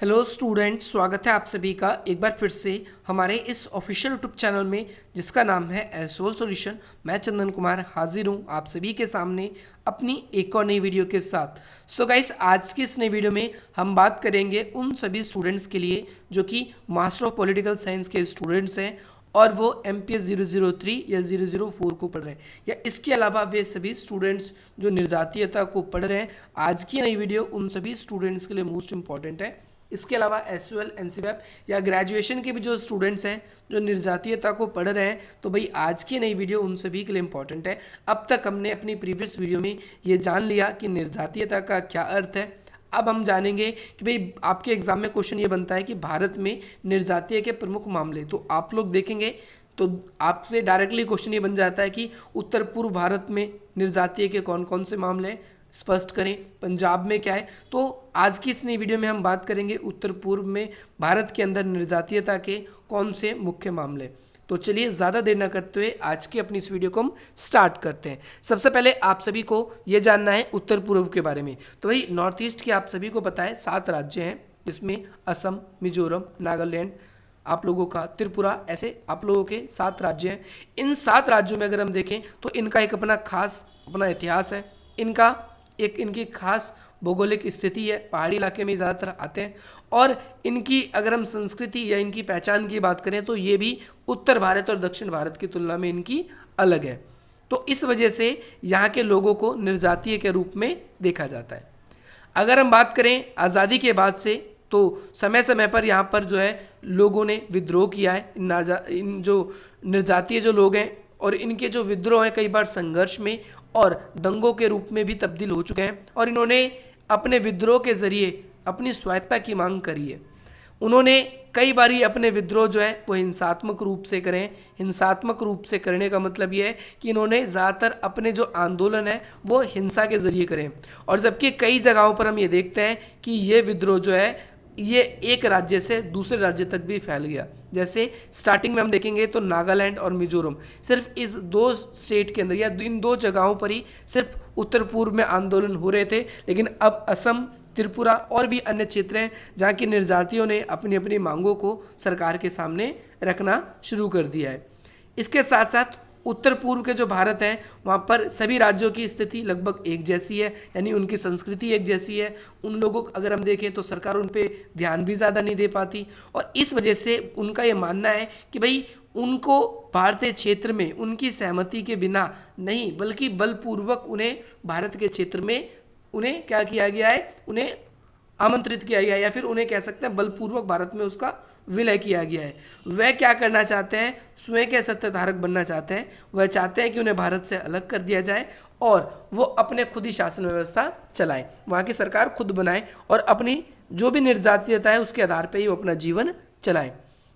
Hello student, स्वागत है आप सभी का एक बार फिर से हमारे इस ऑफिशियल यूट्यूब चैनल में जिसका नाम है एसोल सॉल्यूशन। मैं चंदन कुमार हाजिर हूँ आप सभी के सामने अपनी एक और नई वीडियो के साथ। सो गाइस, आज की इस नई वीडियो में हम बात करेंगे उन सभी स्टूडेंट्स के लिए जो कि मास्टर ऑफ पॉलिटिकल साइंस के स्टूडेंट्स हैं और वो MPS 003 या 004 को पढ़ रहे हैं, या इसके अलावा वे सभी स्टूडेंट्स जो निर्जातीयता को पढ़ रहे हैं। आज की नई वीडियो उन सभी स्टूडेंट्स के लिए मोस्ट इंपॉर्टेंट है। इसके अलावा SUL NCVEP या ग्रेजुएशन के भी जो स्टूडेंट्स हैं जो निर्जातीयता को पढ़ रहे हैं, तो भाई आज की नई वीडियो उन सभी के लिए इंपॉर्टेंट है। अब तक हमने अपनी प्रीवियस वीडियो में ये जान लिया कि निर्जातीयता का क्या अर्थ है। अब हम जानेंगे कि भाई आपके एग्जाम में क्वेश्चन ये बनता है कि भारत में निर्जातीय के प्रमुख मामले, तो आप लोग देखेंगे तो आपसे डायरेक्टली क्वेश्चन ये बन जाता है कि उत्तर पूर्व भारत में निर्जातीय के कौन कौन से मामले हैं, स्पष्ट करें। पंजाब में क्या है। तो आज की इस नई वीडियो में हम बात करेंगे उत्तर पूर्व में भारत के अंदर निर्जातीयता के कौन से मुख्य मामले। तो चलिए ज़्यादा देर न करते हुए आज की अपनी इस वीडियो को हम स्टार्ट करते हैं। सबसे पहले आप सभी को ये जानना है उत्तर पूर्व के बारे में। तो भाई नॉर्थ ईस्ट के आप सभी को पता है 7 राज्य हैं, जिसमें असम, मिजोरम, नागालैंड, आप लोगों का त्रिपुरा, ऐसे आप लोगों के 7 राज्य हैं। इन 7 राज्यों में अगर हम देखें तो इनका एक अपना इतिहास है, इनकी खास भौगोलिक स्थिति है, पहाड़ी इलाके में ज़्यादातर आते हैं। और इनकी अगर हम संस्कृति या इनकी पहचान की बात करें तो ये भी उत्तर भारत और दक्षिण भारत की तुलना में इनकी अलग है। तो इस वजह से यहाँ के लोगों को निर्जातीय के रूप में देखा जाता है। अगर हम बात करें आज़ादी के बाद से, तो समय समय पर यहाँ पर जो है लोगों ने विद्रोह किया है। इन जो निर्जातीय जो लोग हैं और इनके जो विद्रोह हैं कई बार संघर्ष में और दंगों के रूप में भी तब्दील हो चुके हैं, और इन्होंने अपने विद्रोह के जरिए अपनी स्वायत्तता की मांग करी है। उन्होंने कई बारी अपने विद्रोह जो है वो हिंसात्मक रूप से करें। हिंसात्मक रूप से करने का मतलब ये है कि इन्होंने ज़्यादातर अपने जो आंदोलन है वो हिंसा के जरिए करें। और जबकि कई जगहों पर हम ये देखते हैं कि ये विद्रोह जो है ये एक राज्य से दूसरे राज्य तक भी फैल गया। जैसे स्टार्टिंग में हम देखेंगे तो नागालैंड और मिजोरम, सिर्फ इस 2 स्टेट के अंदर या इन 2 जगहों पर ही सिर्फ उत्तर पूर्व में आंदोलन हो रहे थे। लेकिन अब असम, त्रिपुरा और भी अन्य क्षेत्र हैं जहाँ की निर्जातियों ने अपनी अपनी मांगों को सरकार के सामने रखना शुरू कर दिया है। इसके साथ साथ उत्तर पूर्व के जो भारत हैं वहाँ पर सभी राज्यों की स्थिति लगभग एक जैसी है, यानी उनकी संस्कृति एक जैसी है। उन लोगों को अगर हम देखें तो सरकार उन पे ध्यान भी ज़्यादा नहीं दे पाती, और इस वजह से उनका ये मानना है कि भाई उनको भारतीय क्षेत्र में उनकी सहमति के बिना नहीं बल्कि बलपूर्वक उन्हें भारत के क्षेत्र में उन्हें क्या किया गया है, उन्हें आमंत्रित किया गया है, या फिर उन्हें कह सकते हैं बलपूर्वक भारत में उसका विलय किया गया है। वह क्या करना चाहते हैं, स्वयं के सत्ताधारक बनना चाहते हैं। वह चाहते हैं कि उन्हें भारत से अलग कर दिया जाए और वो अपने खुद ही शासन व्यवस्था चलाएं, वहाँ की सरकार खुद बनाएं और अपनी जो भी निर्जातीयता है उसके आधार पर ही वो अपना जीवन चलाएं।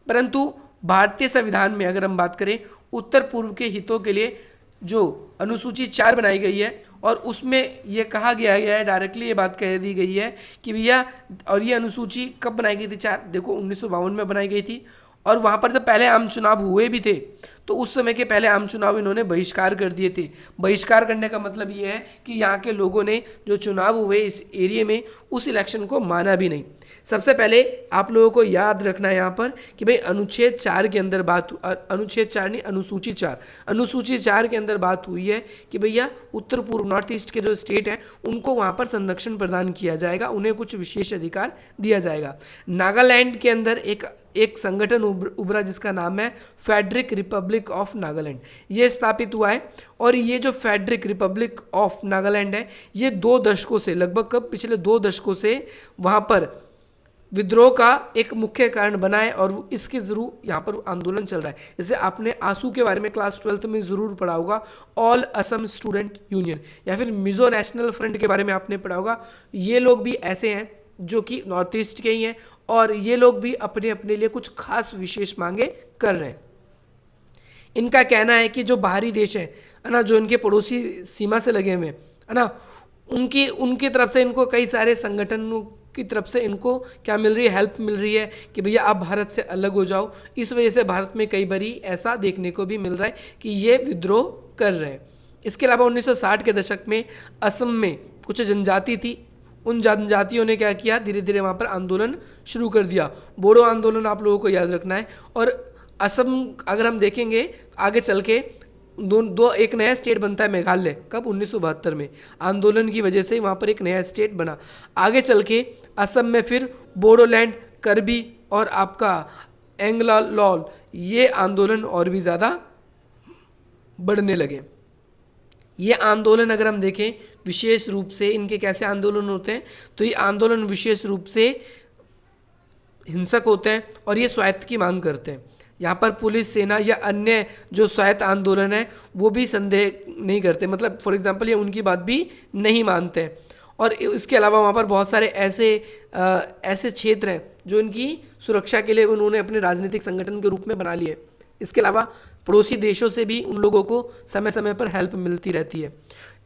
परंतु भारतीय संविधान में अगर हम बात करें उत्तर पूर्व के हितों के लिए जो अनुसूची 4 बनाई गई है, और उसमें यह कहा गया है, डायरेक्टली ये बात कह दी गई है कि भैया, और ये अनुसूची कब बनाई गई थी 4, देखो 1952 में बनाई गई थी। और वहाँ पर जब पहले आम चुनाव हुए भी थे तो उस समय के पहले आम चुनाव इन्होंने बहिष्कार कर दिए थे। बहिष्कार करने का मतलब ये है कि यहाँ के लोगों ने जो चुनाव हुए इस एरिया में उस इलेक्शन को माना भी नहीं। सबसे पहले आप लोगों को याद रखना है यहाँ पर कि भाई अनुच्छेद 4 के अंदर अनुच्छेद 4 नहीं, अनुसूची 4 के अंदर बात हुई है कि भैया उत्तर पूर्व नॉर्थ ईस्ट के जो स्टेट हैं उनको वहाँ पर संरक्षण प्रदान किया जाएगा, उन्हें कुछ विशेष अधिकार दिया जाएगा। नागालैंड के अंदर एक संगठन उभरा जिसका नाम है फेडरिक रिपब्लिक ऑफ नागालैंड, ये स्थापित हुआ है। और ये जो फेडरिक रिपब्लिक ऑफ नागालैंड है ये 2 दशकों से, लगभग पिछले 2 दशकों से वहाँ पर विद्रोह का एक मुख्य कारण बना है, और इसके जरूर यहाँ पर आंदोलन चल रहा है। जैसे आपने आंसू के बारे में क्लास 12th में ज़रूर पढ़ा होगा, ऑल असम स्टूडेंट यूनियन, या फिर मिजो नेशनल फ्रंट के बारे में आपने पढ़ा होगा। ये लोग भी ऐसे हैं जो कि नॉर्थ ईस्ट के ही हैं, और ये लोग भी अपने अपने लिए कुछ खास विशेष मांगे कर रहे हैं। इनका कहना है कि जो बाहरी देश है ना, जो इनके पड़ोसी सीमा से लगे हुए है ना, उनकी तरफ से इनको कई सारे संगठनों की तरफ से इनको क्या मिल रही है, हेल्प मिल रही है कि भैया आप भारत से अलग हो जाओ। इस वजह से भारत में कई बारी ऐसा देखने को भी मिल रहा है कि ये विद्रोह कर रहे हैं। इसके अलावा 1960 के दशक में असम में कुछ जनजाति थी, उन जनजातियों ने क्या किया, धीरे धीरे वहाँ पर आंदोलन शुरू कर दिया। बोडो आंदोलन आप लोगों को याद रखना है। और असम अगर हम देखेंगे आगे चल के एक नया स्टेट बनता है मेघालय, कब 1972 में, आंदोलन की वजह से वहाँ पर एक नया स्टेट बना। आगे चल के असम में फिर बोडोलैंड, करबी और आपका एंग्लालॉल, ये आंदोलन और भी ज़्यादा बढ़ने लगे। ये आंदोलन अगर हम देखें विशेष रूप से इनके कैसे आंदोलन होते हैं, तो ये आंदोलन विशेष रूप से हिंसक होते हैं और ये स्वायत्त की मांग करते हैं। यहाँ पर पुलिस, सेना या अन्य जो स्वायत्त आंदोलन है वो भी संदेह नहीं करते, मतलब फॉर एग्जांपल ये उनकी बात भी नहीं मानते हैं। और इसके अलावा वहाँ पर बहुत सारे ऐसे क्षेत्र हैं जो इनकी सुरक्षा के लिए उन्होंने अपने राजनीतिक संगठन के रूप में बना लिए। इसके अलावा पड़ोसी देशों से भी उन लोगों को समय समय पर हेल्प मिलती रहती है।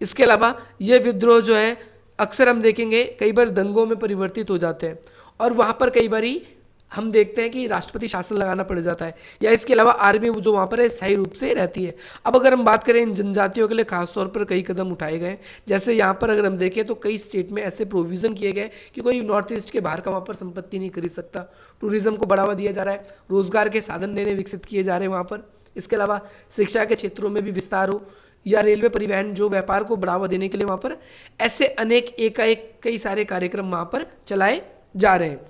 इसके अलावा ये विद्रोह जो है अक्सर हम देखेंगे कई बार दंगों में परिवर्तित हो जाते हैं और वहाँ पर कई बारी हम देखते हैं कि राष्ट्रपति शासन लगाना पड़ जाता है, या इसके अलावा आर्मी जो वहाँ पर है स्थायी रूप से रहती है। अब अगर हम बात करें इन जनजातियों के लिए खासतौर पर कई कदम उठाए गए, जैसे यहाँ पर अगर हम देखें तो कई स्टेट में ऐसे प्रोविज़न किए गए कि कोई नॉर्थ ईस्ट के बाहर का वहाँ पर संपत्ति नहीं खरीद सकता। टूरिज्म को बढ़ावा दिया जा रहा है, रोजगार के साधन नए विकसित किए जा रहे हैं वहाँ पर। इसके अलावा शिक्षा के क्षेत्रों में भी विस्तार हो, या रेलवे परिवहन जो व्यापार को बढ़ावा देने के लिए वहाँ पर ऐसे अनेक एकाएक कई सारे कार्यक्रम वहाँ पर चलाए जा रहे हैं।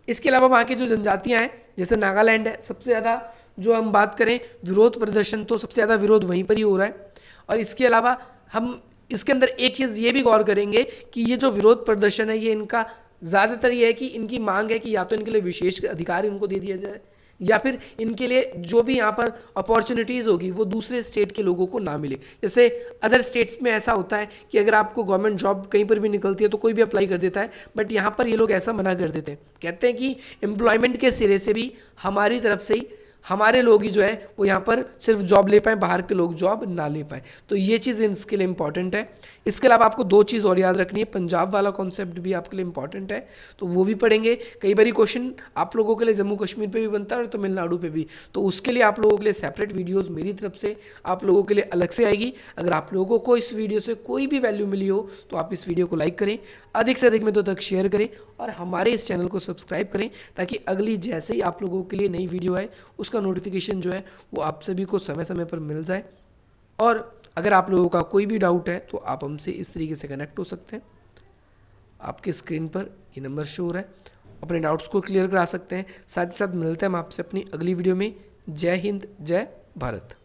इसके अलावा वहाँ की जो जनजातियाँ हैं जैसे नागालैंड है, सबसे ज़्यादा जो हम बात करें विरोध प्रदर्शन, तो सबसे ज़्यादा विरोध वहीं पर ही हो रहा है। और इसके अलावा हम इसके अंदर एक चीज़ ये भी गौर करेंगे कि ये जो विरोध प्रदर्शन है ये इनका ज़्यादातर ये है कि इनकी मांग है कि या तो इनके लिए विशेष अधिकार इनको दे दिया जाए, या फिर इनके लिए जो भी यहाँ पर अपॉर्चुनिटीज़ होगी वो दूसरे स्टेट के लोगों को ना मिले। जैसे अदर स्टेट्स में ऐसा होता है कि अगर आपको गवर्नमेंट जॉब कहीं पर भी निकलती है तो कोई भी अप्लाई कर देता है, बट यहाँ पर ये लोग ऐसा मना कर देते हैं, कहते हैं कि एम्प्लॉयमेंट के सिरे से भी हमारी तरफ से ही हमारे लोग ही जो है वो यहाँ पर सिर्फ जॉब ले पाएँ, बाहर के लोग जॉब ना ले पाएँ। तो ये चीज़ इसके लिए इंपॉर्टेंट है। इसके अलावा आपको दो चीज़ और याद रखनी है, पंजाब वाला कॉन्सेप्ट भी आपके लिए इंपॉर्टेंट है, तो वो भी पढ़ेंगे। कई बारी क्वेश्चन आप लोगों के लिए जम्मू कश्मीर पे भी बनता है और तमिलनाडु पे भी, तो उसके लिए आप लोगों के लिए सेपरेट वीडियोस मेरी तरफ से आप लोगों के लिए अलग से आएगी। अगर आप लोगों को इस वीडियो से कोई भी वैल्यू मिली हो तो आप इस वीडियो को लाइक करें, अधिक से अधिक मित्रों तक शेयर करें और हमारे इस चैनल को सब्सक्राइब करें, ताकि अगली जैसे ही आप लोगों के लिए नई वीडियो आए उसका नोटिफिकेशन जो है वो आप सभी को समय समय पर मिल जाए। और अगर आप लोगों का कोई भी डाउट है तो आप हमसे इस तरीके से कनेक्ट हो सकते हैं। आपके स्क्रीन पर ये नंबर शो हो रहा है, अपने डाउट्स को क्लियर करा सकते हैं। साथ ही साथ मिलते हैं हम आपसे अपनी अगली वीडियो में। जय हिंद, जय भारत।